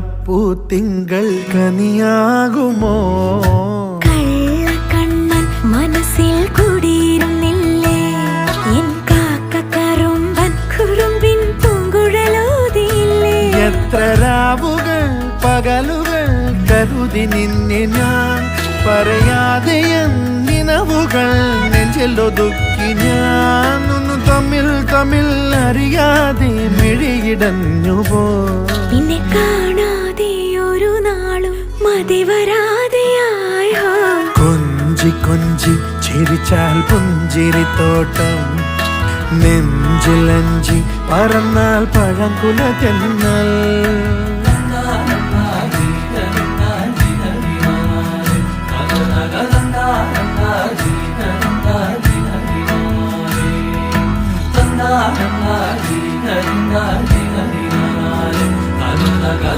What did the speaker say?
അകപ്പൂത്തിങ്കൾ കനിയാകുമോ കള്ളക്കണ്ണൻ മനസ്സിൽ കുടിയിരുന്നില്ലേ എൻ കാക്കക്കറുമ്പൻ കുറുമ്പിൻ പൂങ്കുഴലോതിയില്ലേ എത്ര രാവുകൾ പകലുകൾ കരുതി നിന്നെ ഞാൻ പറയാതെ നിനവുകൾ നെഞ്ചിലൊതുക്കി ഞാൻ ഒന്നു തമ്മിൽ അറിയാതെ മിഴിയിടഞ്ഞു പോ നിന്നെ കാണാതെ ഒരു നാളും മതി വരാതെയായോ കൊഞ്ചി ചിരിച്ചാൽ പുഞ്ചിരിത്തോട്ടം നെഞ്ചിലഞ്ചി പറന്നാൽ പഴങ്കുല തെന്നൽ